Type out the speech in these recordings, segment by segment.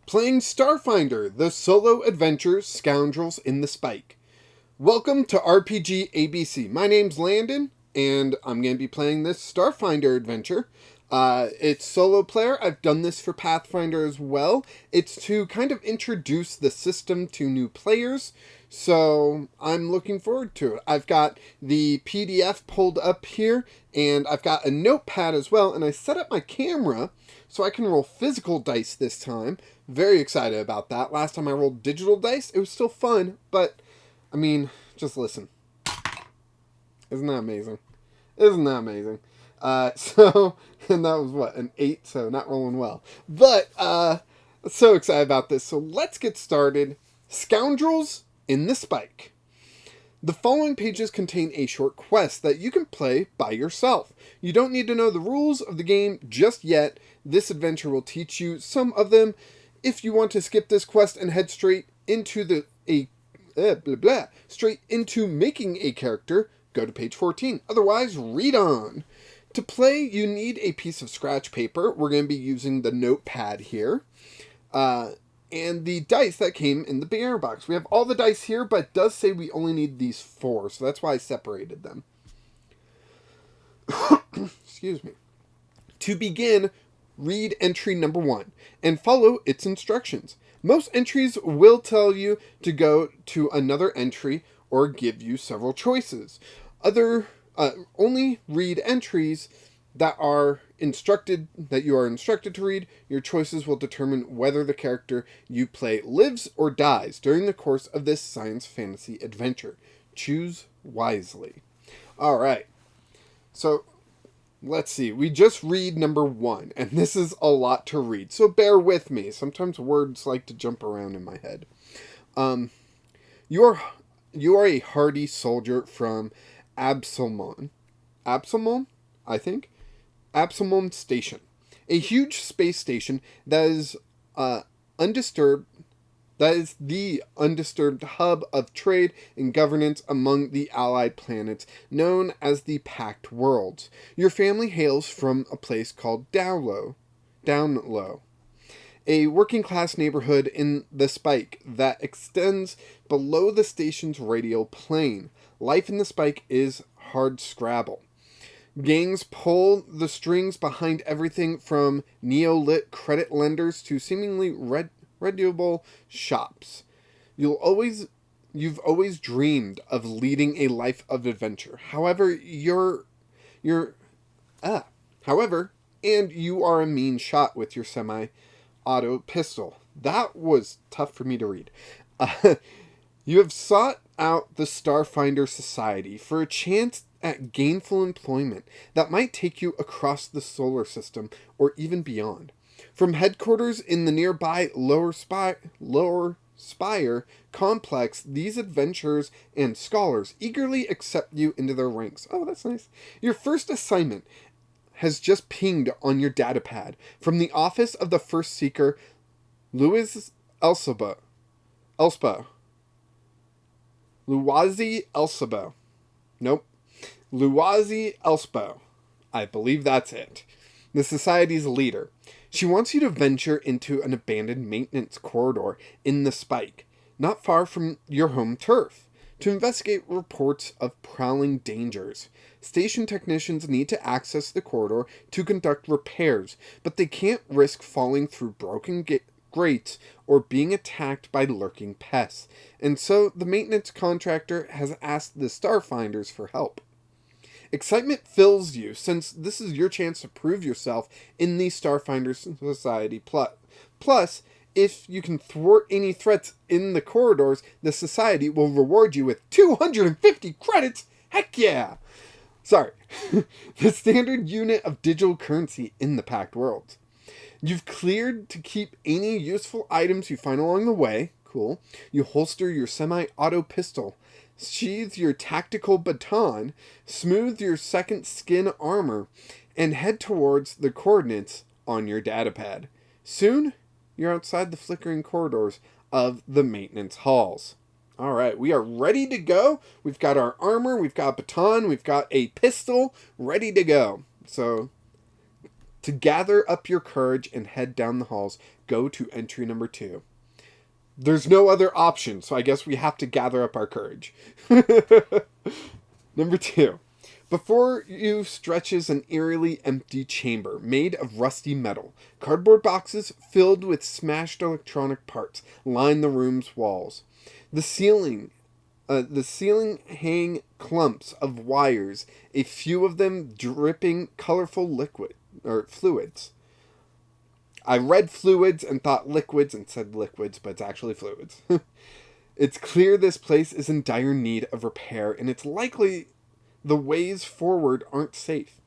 playing Starfinder, the solo adventure Scoundrels in the Spike. Welcome to RPG ABC. My name's Landon, and I'm going to be playing this Starfinder adventure. It's solo player. I've done this for Pathfinder as well. It's to kind of introduce the system to new players, so I'm looking forward to it. I've got the PDF pulled up here, and I've got a notepad as well, and I set up my camera so I can roll physical dice this time. Very excited about that. Last time I rolled digital dice, it was still fun, but, I mean, just listen. Isn't that amazing? Isn't that amazing? And that was what, an 8, so not rolling well. But, so excited about this. So let's get started. Scoundrels in the Spike. The following pages contain a short quest that you can play by yourself. You don't need to know the rules of the game just yet. This adventure will teach you some of them. If you want to skip this quest and head straight into straight into making a character, go to page 14. Otherwise, read on. To play, you need a piece of scratch paper. We're going to be using the notepad here. And the dice that came in the beginner box. We have all the dice here, but it does say we only need these 4, so that's why I separated them. Excuse me. To begin, read entry number 1 and follow its instructions. Most entries will tell you to go to another entry or give you several choices. Only read entries that you are instructed to read. Your choices will determine whether the character you play lives or dies during the course of this science fantasy adventure. Choose wisely. Alright, so let's see. We just read number 1, and this is a lot to read, so bear with me. Sometimes words like to jump around in my head. You are a hardy soldier from Absalom, I think? Absalom Station. A huge space station that is the undisturbed hub of trade and governance among the allied planets known as the Packed Worlds. Your family hails from a place called Down Low, a working-class neighborhood in the Spike that extends below the station's radial plane. Life in the Spike is hard scrabble. Gangs pull the strings behind everything from neo-lit credit lenders to seemingly reputable shops. You've always dreamed of leading a life of adventure. However, you are a mean shot with your semi-auto pistol. That was tough for me to read. You have sought out the Starfinder Society for a chance at gainful employment that might take you across the solar system or even beyond. From headquarters in the nearby Lower Spire complex, these adventurers and scholars eagerly accept you into their ranks. Oh, that's nice. Your first assignment has just pinged on your datapad from the office of the first seeker, Luwazi Elspo. I believe that's it. The Society's leader. She wants you to venture into an abandoned maintenance corridor in the Spike, not far from your home turf, to investigate reports of prowling dangers. Station technicians need to access the corridor to conduct repairs, but they can't risk falling through broken grates or being attacked by lurking pests, and so the maintenance contractor has asked the Starfinders for help. Excitement fills you, since this is your chance to prove yourself in the Starfinder Society. Plus, if you can thwart any threats in the corridors, the Society will reward you with 250 credits! Heck yeah! Sorry. The standard unit of digital currency in the Packed Worlds. You've cleared to keep any useful items you find along the way. Cool. You holster your semi-auto pistol, sheathe your tactical baton, smooth your second skin armor, and head towards the coordinates on your datapad. Soon, you're outside the flickering corridors of the maintenance halls. Alright, we are ready to go. We've got our armor, we've got a baton, we've got a pistol, ready to go. So, To gather up your courage and head down the halls, go to entry number 2. There's no other option, so I guess we have to gather up our courage. Number 2. Before you stretches an eerily empty chamber made of rusty metal. Cardboard boxes filled with smashed electronic parts line the room's walls. The ceiling hang clumps of wires, a few of them dripping colorful fluids. I read fluids and thought liquids and said liquids, but it's actually fluids. It's clear this place is in dire need of repair, and it's likely the ways forward aren't safe.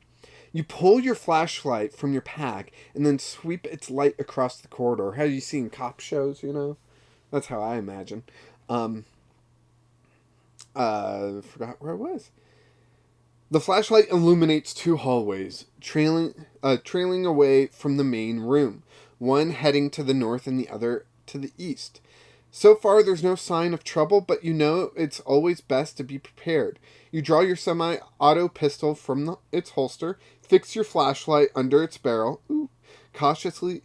You pull your flashlight from your pack and then sweep its light across the corridor. Have you seen cop shows, you know? That's how I imagine. Forgot where I was. The flashlight illuminates 2 hallways, trailing away from the main room, one heading to the north and the other to the east. So far, there's no sign of trouble, but you know it's always best to be prepared. You draw your semi-auto pistol from its holster, fix your flashlight under its barrel, cautiously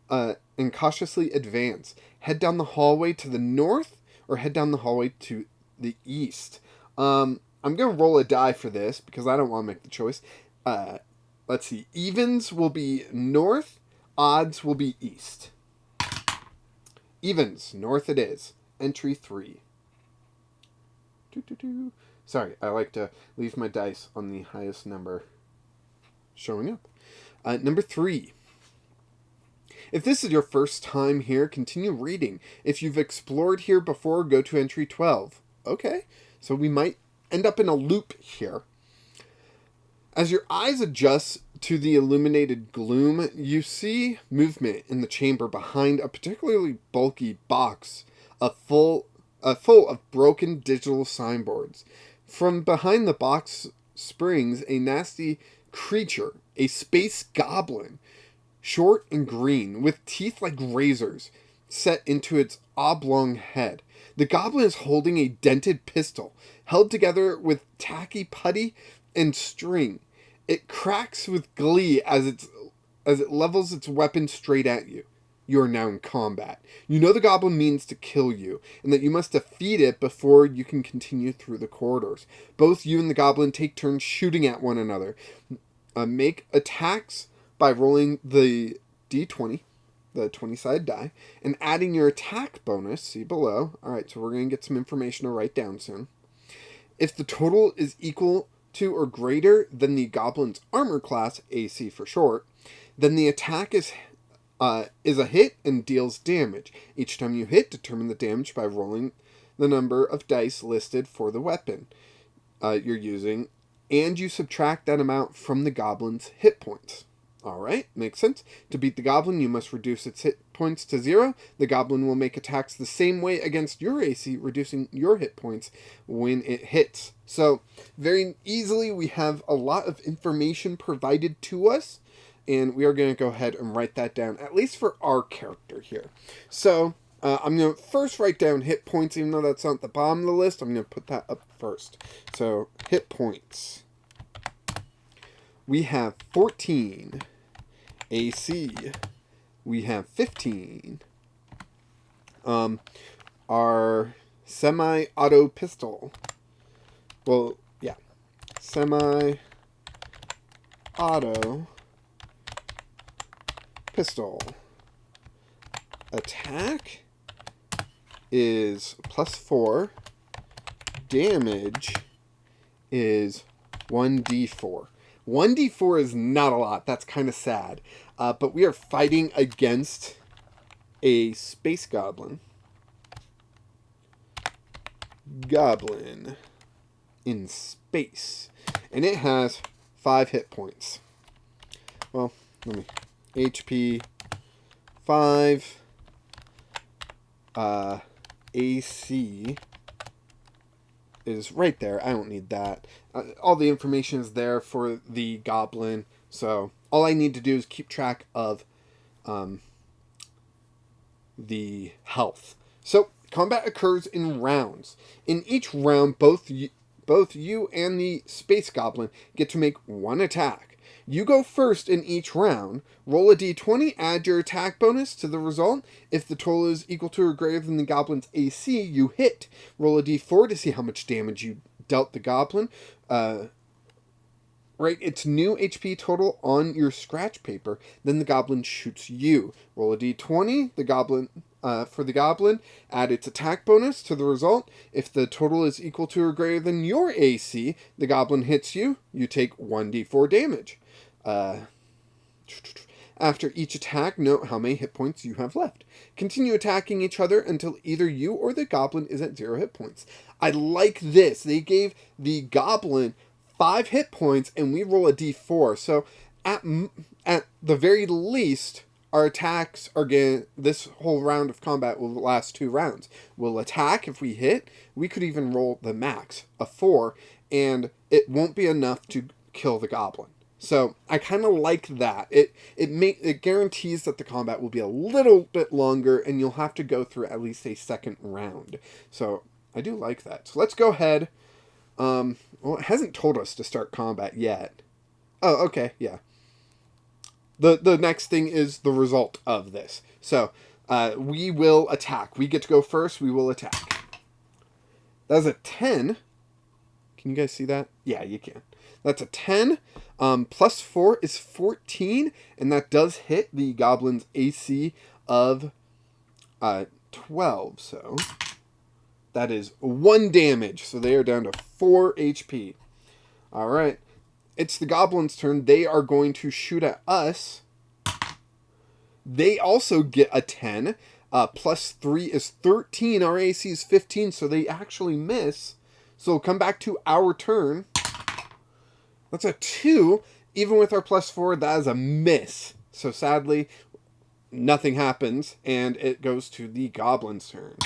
advance. Head down the hallway to the north, or head down the hallway to the east. I'm going to roll a die for this, because I don't want to make the choice. Let's see. Evens will be north, odds will be east. Evens, north it is. Entry 3. Sorry, I like to leave my dice on the highest number showing up. Number 3. If this is your first time here, continue reading. If you've explored here before, go to entry 12. Okay, so we might end up in a loop here. As your eyes adjust to the illuminated gloom, you see movement in the chamber behind a particularly bulky box full of broken digital signboards. From behind the box springs a nasty creature, a space goblin, short and green, with teeth like razors set into its oblong head. The goblin is holding a dented pistol, held together with tacky putty and string. It cracks with glee as it levels its weapon straight at you. You are now in combat. You know the goblin means to kill you, and that you must defeat it before you can continue through the corridors. Both you and the goblin take turns shooting at one another. Make attacks by rolling the d20, the 20-sided die, and adding your attack bonus, see below. Alright, so we're going to get some information to write down soon. If the total is equal to or greater than the goblin's armor class, AC for short, then the attack is a hit and deals damage. Each time you hit, determine the damage by rolling the number of dice listed for the weapon you're using, and you subtract that amount from the goblin's hit points. Alright, makes sense. To beat the goblin, you must reduce its hit points to 0. The goblin will make attacks the same way against your AC, reducing your hit points when it hits. So, very easily, we have a lot of information provided to us, and we are going to go ahead and write that down, at least for our character here. So, I'm going to first write down hit points, even though that's not the bottom of the list. I'm going to put that up first. So, hit points. We have 14. AC, we have 15. Our semi-auto pistol. Well, yeah. Semi-auto pistol. Attack is +4. Damage is 1d4. 1d4 is not a lot. That's kind of sad. But we are fighting against a space goblin. Goblin in space. And it has 5 hit points. Well, let me... HP 5. AC is right there. I don't need that. All the information is there for the goblin, so all I need to do is keep track of the health. So combat occurs in rounds. In each round, both you and the space goblin get to make one attack. You go first in each round. Roll a d20, add your attack bonus to the result. If the total is equal to or greater than the goblin's AC, you hit. Roll a d4 to see how much damage you dealt the goblin. Write its new HP total on your scratch paper. Then the goblin shoots you. Roll a d20. For the goblin, add its attack bonus to the result. If the total is equal to or greater than your AC, the goblin hits you. You take 1d4 damage. After each attack, note how many hit points you have left. Continue attacking each other until either you or the goblin is at 0 hit points. I like this. They gave the goblin 5 hit points, and we roll a d4. So at the very least, our attacks are going. This whole round of combat will last 2 rounds. We'll attack if we hit. We could even roll the max, a 4, and it won't be enough to kill the goblin. So I kind of like that. It guarantees that the combat will be a little bit longer, and you'll have to go through at least a second round. So I do like that. So let's go ahead. Well, it hasn't told us to start combat yet. Oh, okay, yeah. The next thing is the result of this. So we will attack. We get to go first. We will attack. That's a 10. Can you guys see that? Yeah, you can. That's a 10. Plus 4 is 14, and that does hit the goblin's AC of 12. So that is 1 damage. So they are down to 4 HP. All right. It's the goblin's turn. They are going to shoot at us. They also get a 10. Plus 3 is 13. Our AC is 15, so they actually miss. So we'll come back to our turn. That's a 2. Even with our plus 4, that is a miss. So sadly, nothing happens, and it goes to the goblin's turn.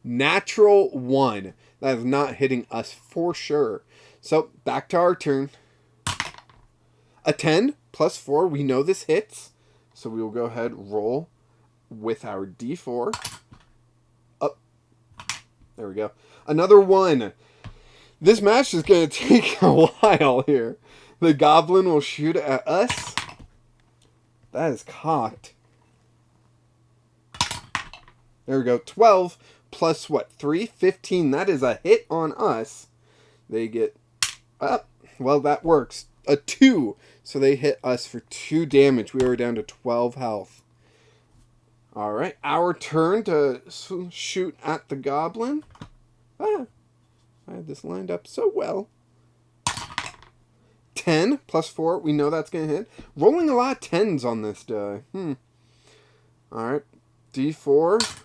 Natural 1. That is not hitting us for sure. So back to our turn. A 10 plus 4. We know this hits. So we will go ahead and roll with our d4. Up. There we go. Another 1. This match is going to take a while here. The goblin will shoot at us. That is cocked. There we go. 12 plus what? 3? 15. That is a hit on us. They get up. Well, that works. A 2. So they hit us for 2 damage. We are down to 12 health. Alright. Our turn to shoot at the goblin. I had this lined up so well. 10 plus 4. We know that's going to hit. Rolling a lot of 10s on this die. Alright. D4.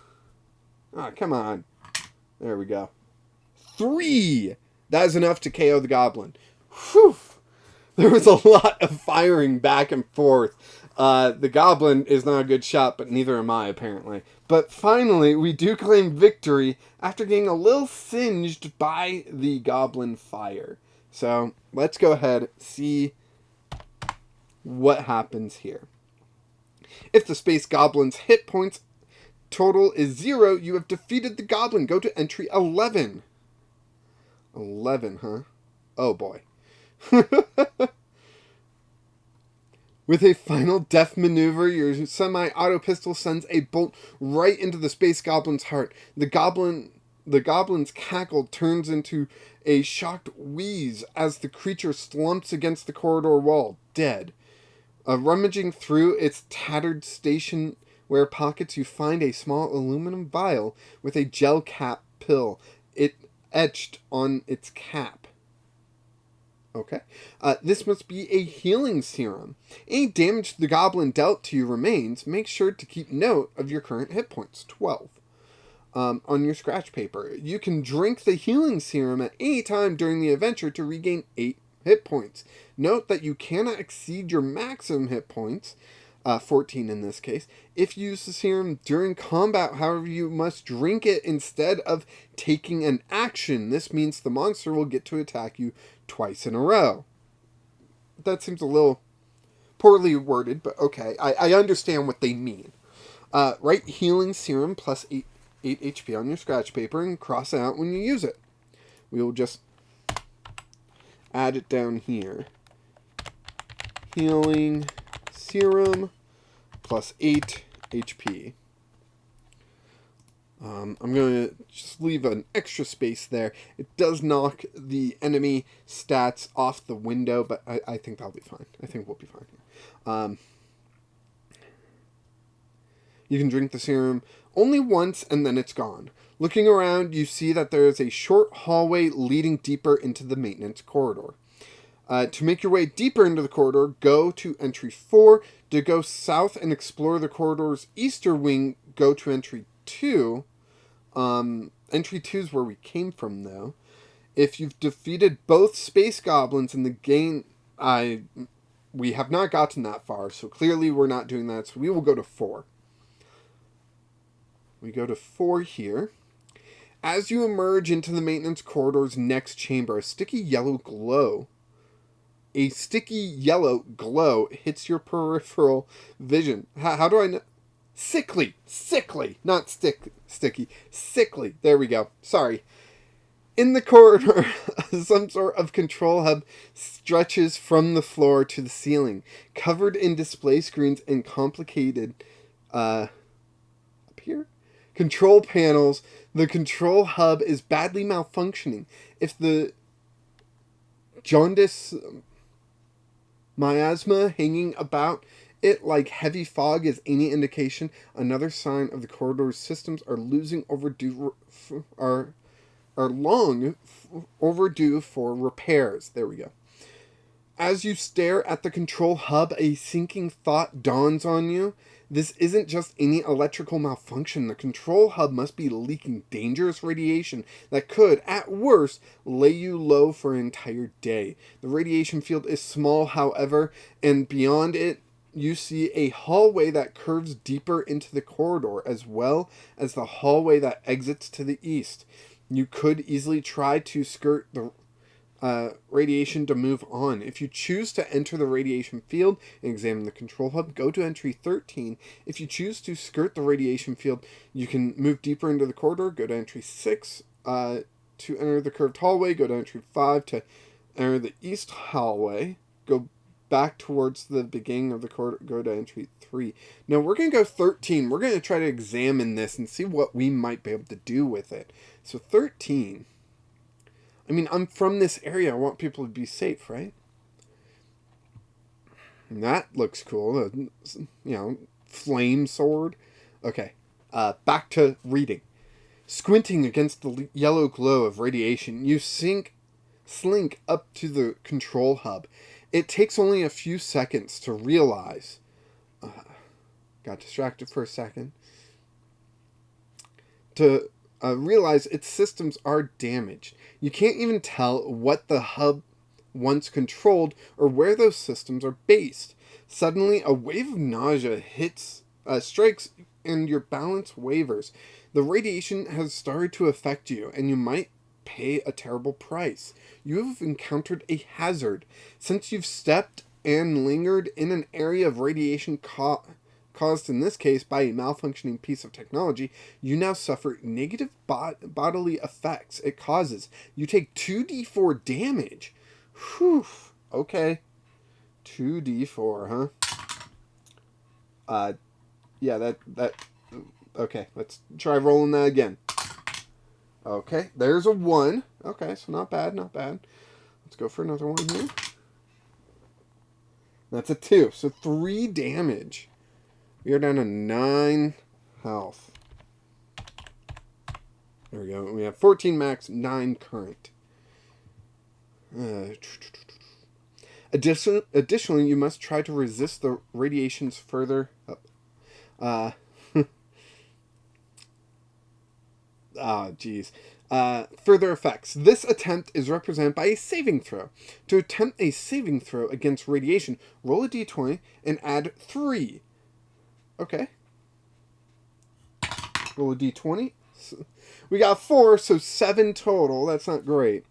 Oh, come on. There we go. 3. That is enough to KO the goblin. Whew. There was a lot of firing back and forth. The goblin is not a good shot, but neither am I, apparently. But finally, we do claim victory after getting a little singed by the goblin fire. So, let's go ahead and see what happens here. If the space goblin's hit points total is 0, you have defeated the goblin. Go to entry 11. 11, huh? Oh, boy. With a final death maneuver, your semi-auto pistol sends a bolt right into the space goblin's heart. The goblin's cackle turns into a shocked wheeze as the creature slumps against the corridor wall, dead. Rummaging through its tattered stationware pockets, you find a small aluminum vial with a gel cap pill. It etched on its cap. Okay. This must be a healing serum. Any damage the goblin dealt to you remains. Make sure to keep note of your current hit points, 12, on your scratch paper. You can drink the healing serum at any time during the adventure to regain 8 hit points. Note that you cannot exceed your maximum hit points, 14 in this case, if you use the serum during combat. However, you must drink it instead of taking an action. This means the monster will get to attack you twice in a row. That seems a little poorly worded, but okay. I understand what they mean. Write healing serum plus 8 HP on your scratch paper and cross it out when you use it. We will just add it down here. healing serum plus 8 HP. I'm going to just leave an extra space there. It does knock the enemy stats off the window, but I think that'll be fine. I think we'll be fine. You can drink the serum only once and then it's gone. Looking around, you see that there is a short hallway leading deeper into the maintenance corridor. To make your way deeper into the corridor, go to entry 4. To go south and explore the corridor's eastern wing, go to entry 2. Entry 2 is where we came from, though. If you've defeated both space goblins in the game, we have not gotten that far, so clearly we're not doing that, so we will go to 4. We go to 4 here. As you emerge into the maintenance corridor's next chamber, a sticky yellow glow hits your peripheral vision. How do I know? Sickly, not sticky, sickly. There we go. Sorry. In the corridor, some sort of control hub stretches from the floor to the ceiling, covered in display screens and complicated, up here? Control panels. The control hub is badly malfunctioning. If the jaundice miasma hanging about it like heavy fog is any indication, another sign of the corridor's systems are long overdue for repairs. There we go. As you stare at the control hub, a sinking thought dawns on you. This isn't just any electrical malfunction. The control hub must be leaking dangerous radiation that could, at worst, lay you low for an entire day. The radiation field is small, however, and beyond it, you see a hallway that curves deeper into the corridor, as well as the hallway that exits to the east. You could easily try to skirt the radiation to move on. If you choose to enter the radiation field and examine the control hub, go to entry 13. If you choose to skirt the radiation field, you can move deeper into the corridor, go to entry 6. To enter the curved hallway, go to entry 5. To enter the east hallway, go back towards the beginning of the corridor, go to entry 3. Now we're going to go 13. We're going to try to examine this and see what we might be able to do with it. So 13. I mean, I'm from this area. I want people to be safe, right? And that looks cool. Flame sword. Okay. Back to reading. Squinting against the yellow glow of radiation, you slink up to the control hub. It takes only a few seconds to realize. Got distracted for a second. To realize its systems are damaged. You can't even tell what the hub once controlled or where those systems are based. Suddenly, a wave of nausea strikes, and your balance wavers. The radiation has started to affect you, and you might pay a terrible price. You have encountered a hazard. Since you've stepped and lingered in an area of radiation caused in this case by a malfunctioning piece of technology, you now suffer negative bodily effects it causes. You take 2d4 damage. Whew. Okay. 2d4, huh? Yeah, that... Okay, let's try rolling that again. Okay, there's a 1. Okay, so not bad. Let's go for another one here. That's a 2, so 3 damage. We are down to 9 health. There we go. We have 14 max, 9 current. Additionally, you must try to resist the radiations further up. Further effects. This attempt is represented by a saving throw. To attempt a saving throw against radiation, roll a d20 and add 3. Okay. Roll a d20. We got 4, so 7 total. That's not great.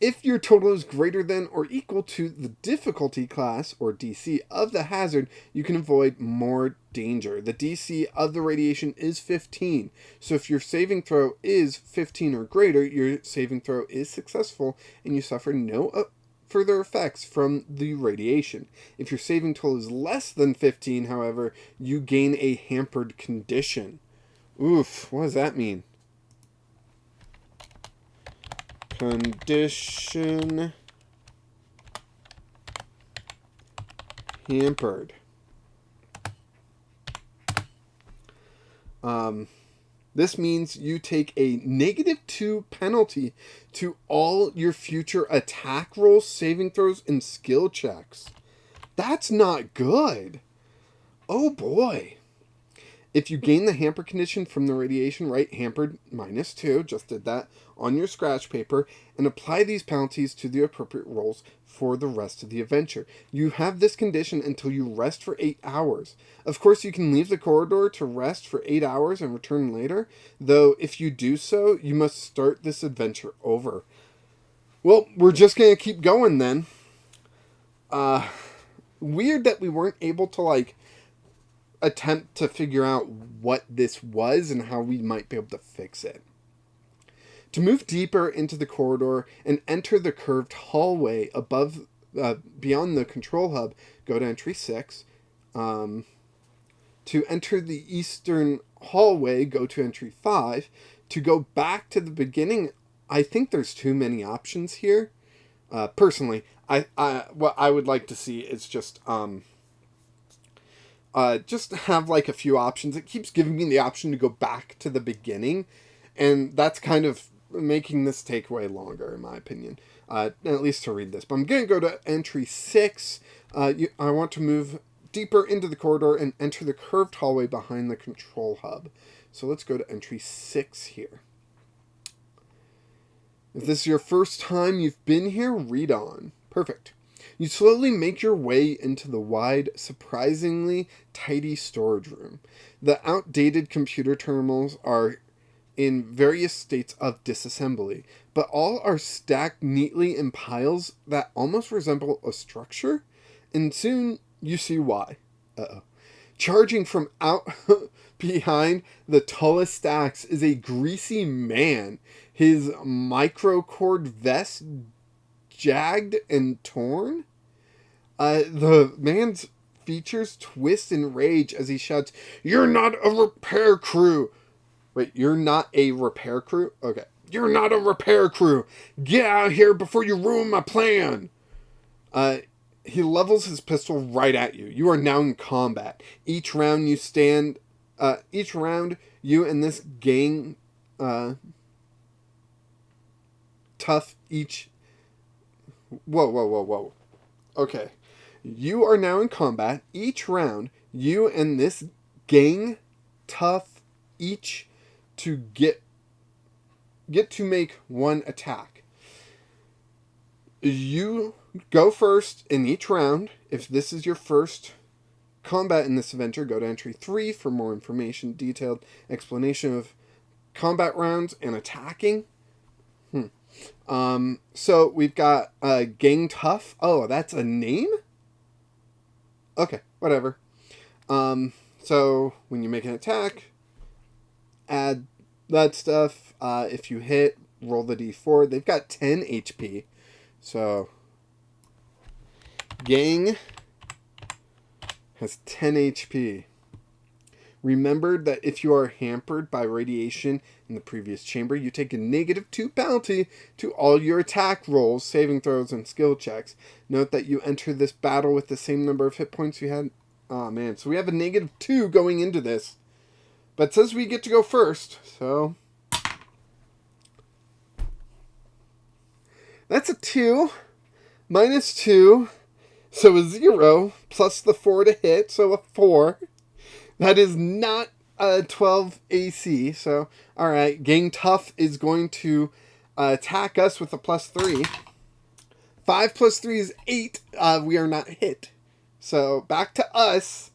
If your total is greater than or equal to the difficulty class, or DC, of the hazard, you can avoid more danger. The DC of the radiation is 15. So if your saving throw is 15 or greater, your saving throw is successful, and you suffer no further effects from the radiation. If your saving total is less than 15, however, you gain a hampered condition. Oof, what does that mean? Condition hampered. This means you take a -2 penalty to all your future attack rolls, saving throws, and skill checks. That's not good. Oh boy. If you gain the hamper condition from the radiation, write hampered -2, just did that, on your scratch paper, and apply these penalties to the appropriate rolls for the rest of the adventure. You have this condition until you rest for 8 hours. Of course, you can leave the corridor to rest for 8 hours and return later, though if you do so, you must start this adventure over. Well, we're just going to keep going then. Weird that we weren't able to, attempt to figure out what this was and how we might be able to fix it. To move deeper into the corridor and enter the curved hallway above, beyond the control hub, go to entry 6. To enter the eastern hallway, go to entry 5. To go back to the beginning, I think there's too many options here. Personally, what I would like to see is just have a few options. It keeps giving me the option to go back to the beginning, and that's kind of making this take way longer, in my opinion, at least to read this. But I'm going to go to entry 6. I want to move deeper into the corridor and enter the curved hallway behind the control hub. So let's go to entry 6 here. If this is your first time you've been here, read on. Perfect. You slowly make your way into the wide, surprisingly tidy storage room. The outdated computer terminals are in various states of disassembly, but all are stacked neatly in piles that almost resemble a structure, and soon you see why. Charging from out behind the tallest stacks is a greasy man, his microcord vest jagged and torn. The man's features twist in rage as he shouts, "You're not a repair crew!" Wait, you're not a repair crew? Okay. "You're not a repair crew! Get out of here before you ruin my plan!" He levels his pistol right at you. You are now in combat. Each round, you and this gang, tough each... Whoa. Okay. You are now in combat. Each round, you and this gang tough each to get to make one attack. You go first in each round. If this is your first combat in this adventure, go to entry 3 for more information, detailed explanation of combat rounds and attacking. So we've got Gang Tough. Oh, that's a name? Okay, whatever. So when you make an attack, add that stuff. If you hit, roll the d4. They've got 10 HP. So Gang has 10 HP. Remember that if you are hampered by radiation in the previous chamber, you take a -2 penalty to all your attack rolls, saving throws, and skill checks. Note that you enter this battle with the same number of hit points you had. Oh man, so we have a -2 going into this. But it says we get to go first, so... That's a 2. -2. So a 0. Plus the 4 to hit, so a 4. That is not a 12 AC, so... Alright, Gang Tough is going to attack us with a +3. 5 plus 3 is 8. We are not hit. So, back to us.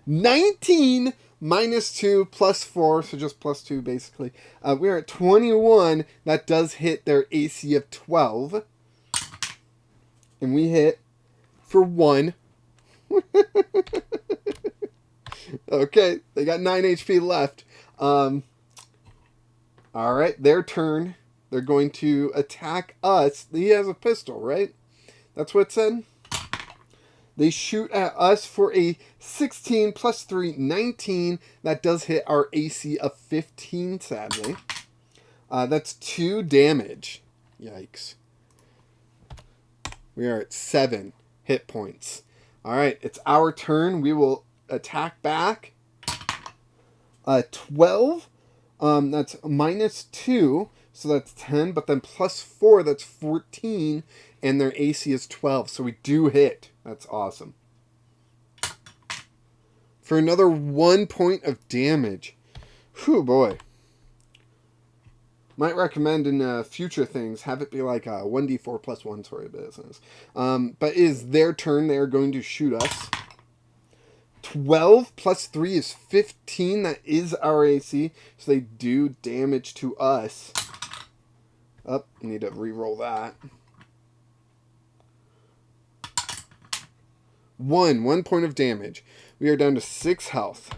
19 -2 plus 4, so just +2 basically. We're at 21. That does hit their AC of 12. And we hit for 1. Okay, they got 9 HP left. Alright, their turn. they're going to attack us. He has a pistol, right? That's what it said? They shoot at us for a 16 plus 3, 19. That does hit our AC of 15, sadly. That's 2 damage. Yikes. We are at 7 hit points. Alright, it's our turn. We will attack back. 12. That's minus 2. So that's 10. But then plus 4, that's 14. And their AC is 12. So we do hit. That's awesome. For another 1 point of damage. Whew, boy. Might recommend in future things, have it be like a 1d4 plus 1 sort of business. But it is their turn. They are going to shoot us. 12 plus 3 is 15. That is our AC. So they do damage to us. Oh, need to re-roll that. 1 point of damage. We are down to 6 health.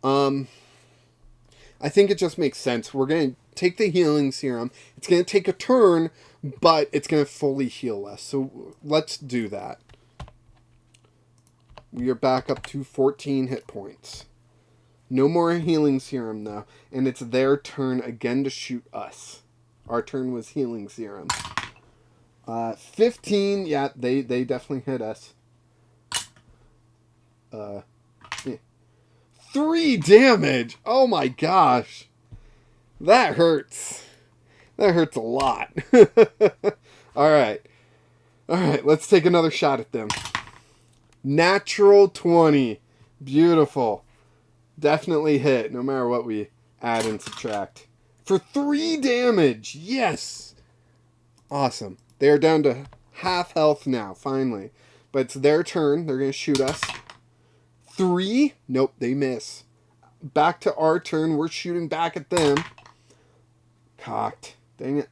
I think it just makes sense. We're going to take the healing serum. It's going to take a turn, but it's going to fully heal us. So let's do that. We are back up to 14 hit points. No more healing serum, though. And it's their turn again to shoot us. Our turn was healing serum. 15. Yeah, they definitely hit us. 3 damage. Oh my gosh. That hurts. That hurts a lot. Alright. Alright, let's take another shot at them. Natural 20. Beautiful. Definitely hit, no matter what we add and subtract. For 3 damage. Yes. Awesome. They're down to half health now, finally. But it's their turn. They're going to shoot us. 3. Nope, they miss. Back to our turn. We're shooting back at them. Cocked. Dang it.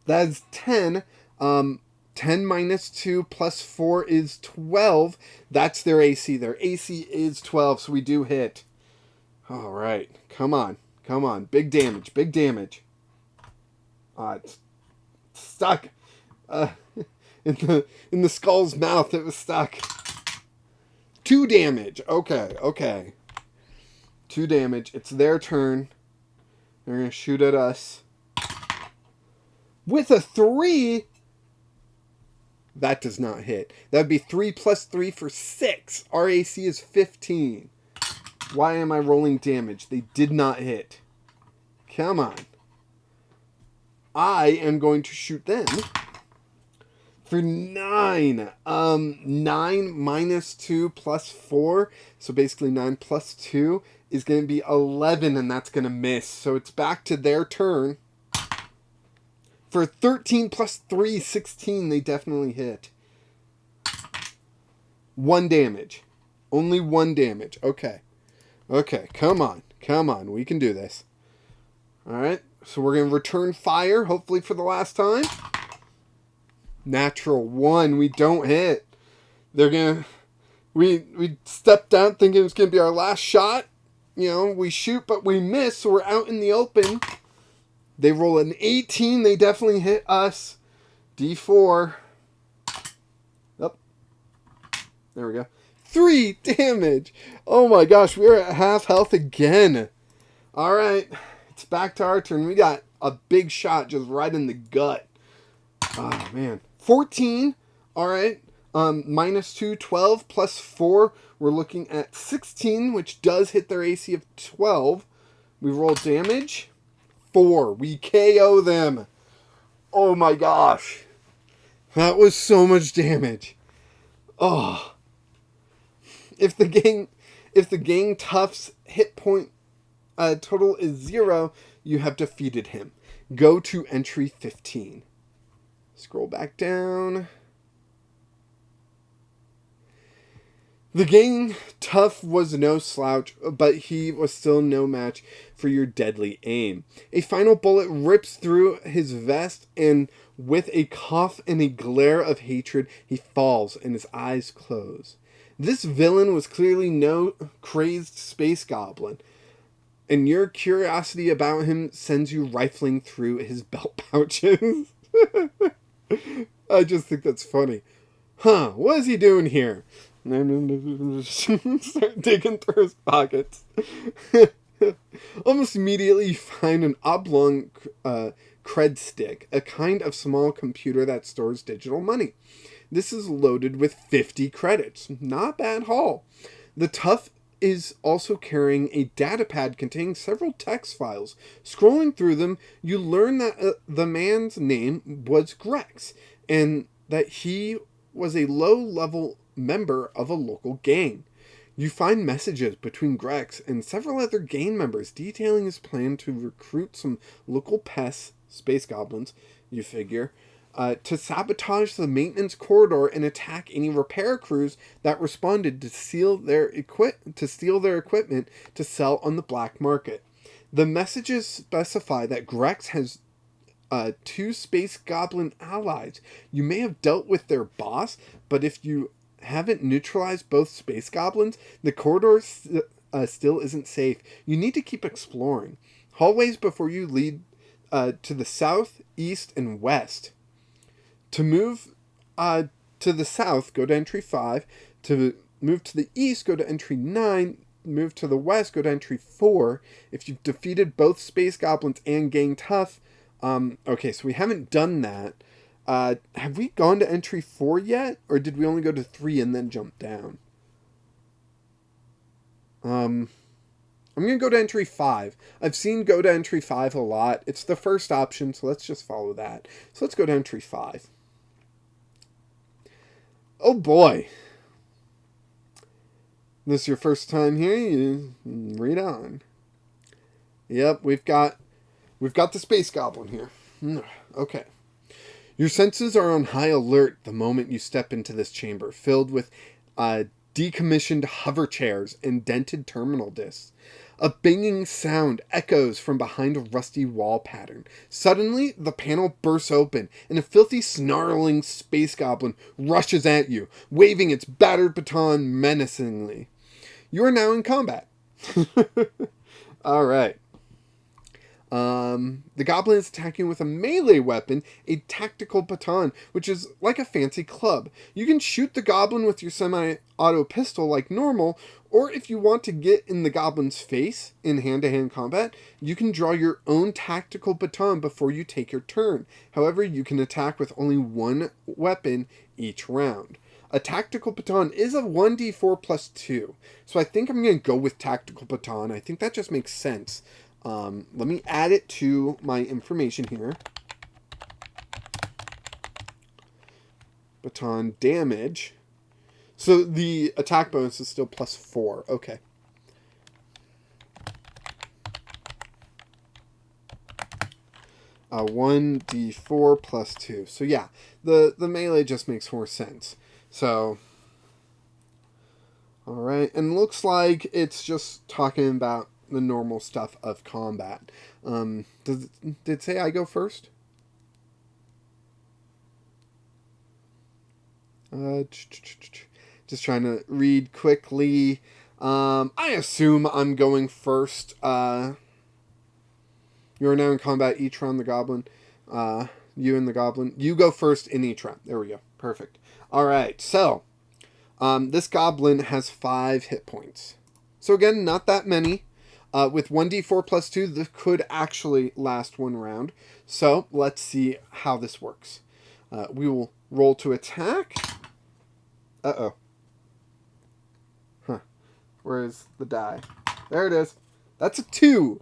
That's 10. 10 minus 2 plus 4 is 12. That's their AC. Their AC is 12, so we do hit. All right. Come on. Come on. Big damage. Big damage. It's stuck. In the skull's mouth, it was stuck. 2 damage. Okay, okay. 2 damage. It's their turn. They're going to shoot at us. With a 3, that does not hit. That would be 3 plus 3 for 6. Our AC is 15. Why am I rolling damage? They did not hit. Come on. I am going to shoot them. For 9. 9 minus 2 plus 4. So basically 9 plus 2 is going to be 11, and that's going to miss. So it's back to their turn. For 13 plus 3, 16, they definitely hit. 1 damage. Only 1 damage. Okay. Okay, come on. Come on. We can do this. Alright, so we're going to return fire, hopefully for the last time. Natural 1. We don't hit. They're going to... We stepped out thinking it was going to be our last shot. You know, we shoot, but we miss, so we're out in the open. They roll an 18. They definitely hit us. D4. Oh. There we go. 3 damage. Oh my gosh, we're at half health again. Alright. It's back to our turn. We got a big shot just right in the gut. Oh, man. 14. Alright. Minus 2, 12. Plus 4. We're looking at 16, which does hit their AC of 12. We roll damage. 4. We KO them. Oh my gosh. That was so much damage. Oh. If the gang tough's hit point total is 0, you have defeated him. Go to entry 15. Scroll back down. The gang tough was no slouch, but he was still no match for your deadly aim. A final bullet rips through his vest, and with a cough and a glare of hatred, he falls and his eyes close. This villain was clearly no crazed space goblin. And your curiosity about him sends you rifling through his belt pouches. I just think that's funny. Huh, what is he doing here? Start digging through his pockets. Almost immediately you find an oblong cred stick, a kind of small computer that stores digital money. This is loaded with 50 credits. Not a bad haul. The tough is also carrying a datapad containing several text files. Scrolling through them, you learn that the man's name was Grex, and that he was a low-level member of a local gang. You find messages between Grex and several other gang members detailing his plan to recruit some local pests, space goblins, you figure, to sabotage the maintenance corridor and attack any repair crews that responded to steal their equipment to sell on the black market. The messages specify that Grex has 2 space goblin allies. You may have dealt with their boss, but if you haven't neutralized both space goblins, the corridor still isn't safe. You need to keep exploring. Hallways before you lead to the south, east, and west. To move to the south, go to entry 5. To move to the east, go to entry 9. Move to the west, go to entry 4. If you've defeated both space goblins and gang tough, okay, so we haven't done that. Have we gone to entry 4 yet? Or did we only go to 3 and then jump down? I'm going to go to entry 5. I've seen go to entry 5 a lot. It's the first option, so let's just follow that. So let's go to entry 5. Oh boy. This is your first time here? You read on. Yep, we've got the space goblin here. Okay. Your senses are on high alert the moment you step into this chamber, filled with decommissioned hover chairs and dented terminal discs. A banging sound echoes from behind a rusty wall pattern. Suddenly, the panel bursts open, and a filthy, snarling space goblin rushes at you, waving its battered baton menacingly. You are now in combat. All right. The goblin is attacking with a melee weapon, a tactical baton, which is like a fancy club. You can shoot the goblin with your semi-auto pistol like normal, or if you want to get in the goblin's face in hand-to-hand combat, you can draw your own tactical baton before you take your turn. However, you can attack with only one weapon each round. A tactical baton is a 1d4 plus 2, so I think I'm going to go with tactical baton. I think that just makes sense. Let me add it to my information here. Baton damage. So the attack bonus is still plus 4. Okay. Uh, 1d4 plus 2. So yeah, the melee just makes more sense. So, alright, and looks like it's just talking about the normal stuff of combat. Did it say I go first? Just trying to read quickly. I assume I'm going first. You are now in combat each round, the goblin. You and the goblin. You go first in each round. There we go. Perfect. Alright, so this goblin has 5 hit points. So again, not that many. With 1d4 plus 2, this could actually last one round. So let's see how this works. We will roll to attack. Uh-oh. Huh. Where's the die? There it is. That's a 2.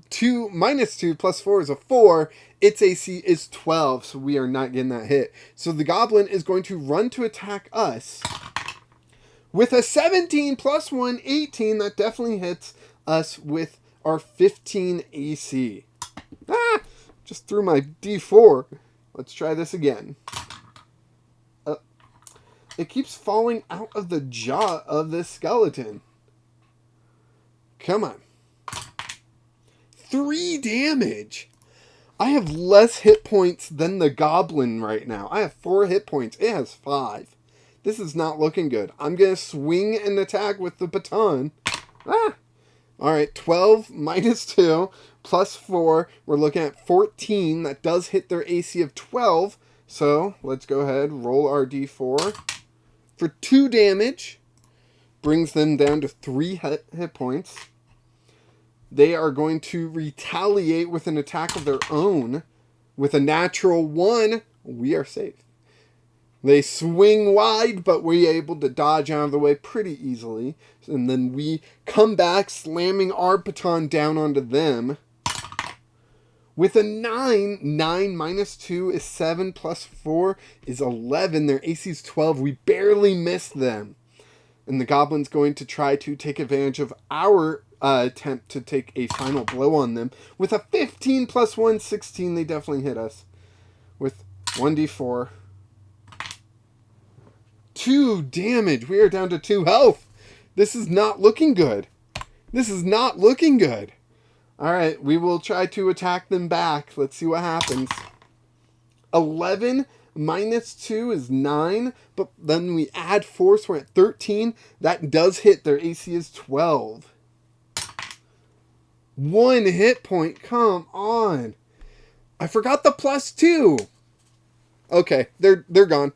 2 minus 2 plus 4 is a 4. Its AC is 12, so we are not getting that hit. So the goblin is going to run to attack us. With a 17 plus 1, 18, that definitely hits us with our 15 AC. Just threw my D4. Let's try this again. It keeps falling out of the jaw of this skeleton. Come on. 3 damage. I have less hit points than the goblin right now. I have 4 hit points. It has 5. This is not looking good. I'm going to swing and attack with the baton. All right, 12 minus 2 plus 4. We're looking at 14. That does hit their AC of 12. So let's go ahead, roll our d4 for 2 damage. Brings them down to 3 hit points. They are going to retaliate with an attack of their own. With a natural 1, we are safe. They swing wide, but we're able to dodge out of the way pretty easily. And then we come back, slamming our baton down onto them. With a 9, 9 minus 2 is 7, plus 4 is 11. Their AC is 12. We barely missed them. And the goblin's going to try to take advantage of our attempt to take a final blow on them. With a 15 plus 1, 16, they definitely hit us. With 1d4. 2 damage. We are down to 2 health. This is not looking good. This is not looking good. Alright, we will try to attack them back. Let's see what happens. 11 minus 2 is 9, but then we add 4, so we're at 13. That does hit. Their AC is 12. 1 hit point. Come on. I forgot the plus 2. Okay, they're gone.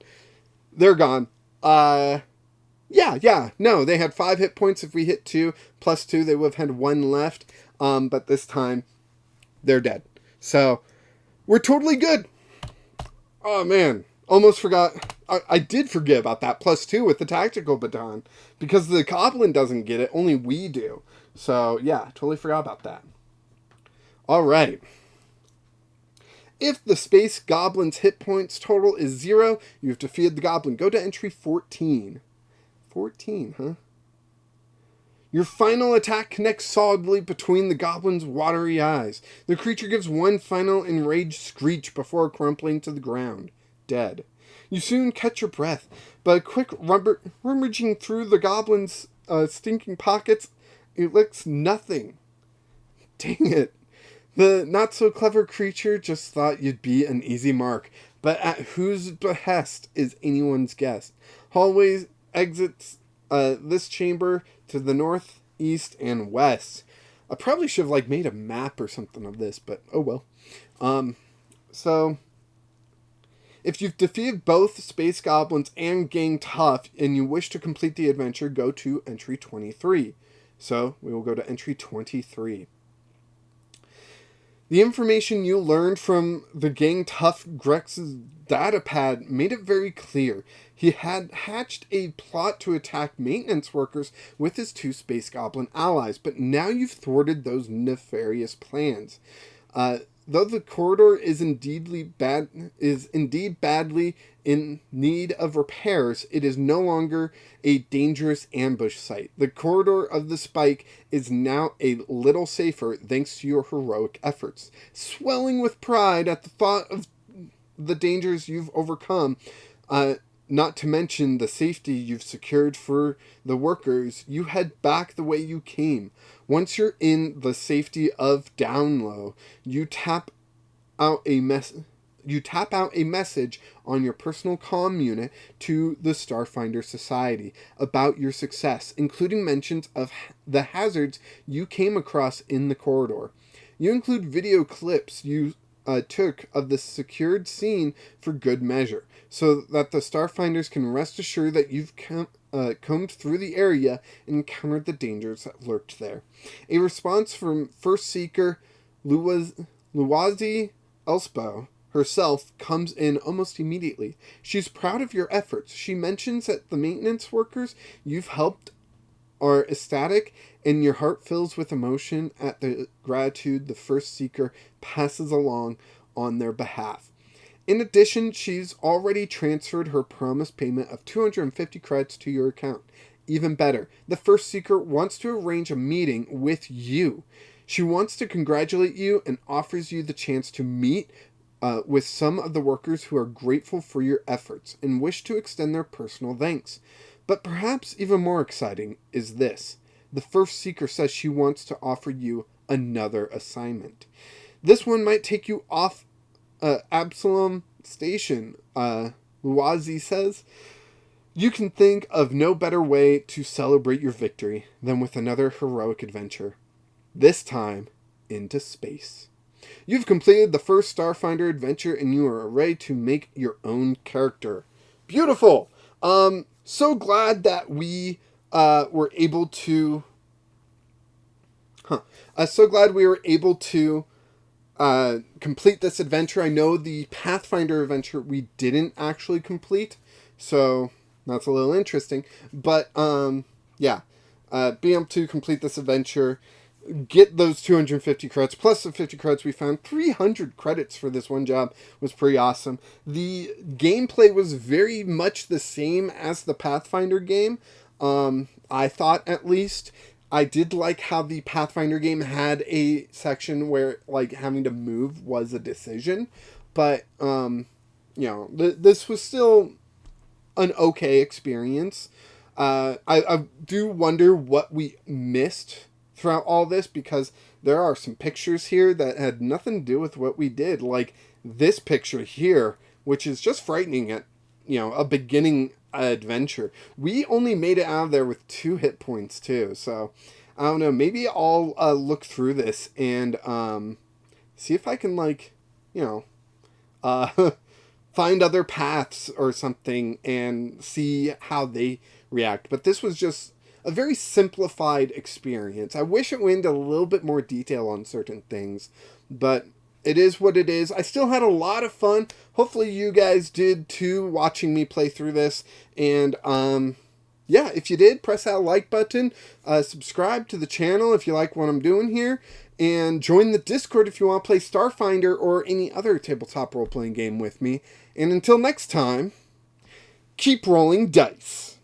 They're gone. Yeah. No, they had 5 hit points. If we hit 2 plus 2, they would have had 1 left. But this time, they're dead. So, we're totally good. Oh, man. Almost forgot. I did forget about that plus 2 with the tactical baton. Because the goblin doesn't get it. Only we do. So, yeah. Totally forgot about that. Alright. If the space goblin's hit points total is 0, you have defeated the goblin. Go to entry 14. 14, huh? Your final attack connects solidly between the goblin's watery eyes. The creature gives one final enraged screech before crumpling to the ground, dead. You soon catch your breath, but a quick rummaging through the goblin's stinking pockets, it looks nothing. Dang it. The not-so-clever creature just thought you'd be an easy mark, but at whose behest is anyone's guess. Hallways exits this chamber to the north, east, and west. I probably should have made a map or something of this, but oh well. So, if you've defeated both space goblins and gang tough, and you wish to complete the adventure, go to entry 23. So, we will go to entry 23. The information you learned from the gang tough Grex's datapad made it very clear. He had hatched a plot to attack maintenance workers with his 2 space goblin allies, but now you've thwarted those nefarious plans. Though the corridor is indeed badly in need of repairs, it is no longer a dangerous ambush site. The corridor of the spike is now a little safer thanks to your heroic efforts. Swelling with pride at the thought of the dangers you've overcome, not to mention the safety you've secured for the workers, you head back the way you came. Once you're in the safety of Down Low, you tap out a message on your personal comm unit to the Starfinder Society about your success, including mentions of the hazards you came across in the corridor. You include video clips you took of the secured scene for good measure, so that the Starfinders can rest assured that you've combed through the area and encountered the dangers that lurked there. A response from First Seeker Luwazi Elspo herself comes in almost immediately. She's proud of your efforts. She mentions that the maintenance workers you've helped are ecstatic, and your heart fills with emotion at the gratitude the First Seeker passes along on their behalf. In addition, she's already transferred her promised payment of 250 credits to your account. Even better, the First Seeker wants to arrange a meeting with you. She wants to congratulate you and offers you the chance to meet with some of the workers who are grateful for your efforts and wish to extend their personal thanks. But perhaps even more exciting is this. The First Seeker says she wants to offer you another assignment. This one might take you off Absalom Station, Luwazi says. You can think of no better way to celebrate your victory than with another heroic adventure. this time into space. You've completed the first Starfinder adventure and you are ready to make your own character. Beautiful! So glad that we were able to... so glad we were able to complete this adventure. I know the Pathfinder adventure we didn't actually complete, so that's a little interesting. But, yeah, being able to complete this adventure, get those 250 credits, plus the 50 credits we found, 300 credits for this one job was pretty awesome. The gameplay was very much the same as the Pathfinder game, I thought at least. I did like how the Pathfinder game had a section where, like, having to move was a decision. But, you know, this was still an okay experience. I do wonder what we missed throughout all this, because there are some pictures here that had nothing to do with what we did. Like this picture here, which is just frightening at, you know, a beginning adventure. We only made it out of there with 2 hit points too, so I don't know, maybe I'll look through this and see if I can, like, you know, find other paths or something and see how they react. But this was just a very simplified experience. I wish it went into a little bit more detail on certain things, but it is what it is. I still had a lot of fun. Hopefully you guys did too, watching me play through this. And, yeah, if you did, press that like button. Subscribe to the channel if you like what I'm doing here. And join the Discord if you want to play Starfinder or any other tabletop role-playing game with me. And until next time, keep rolling dice.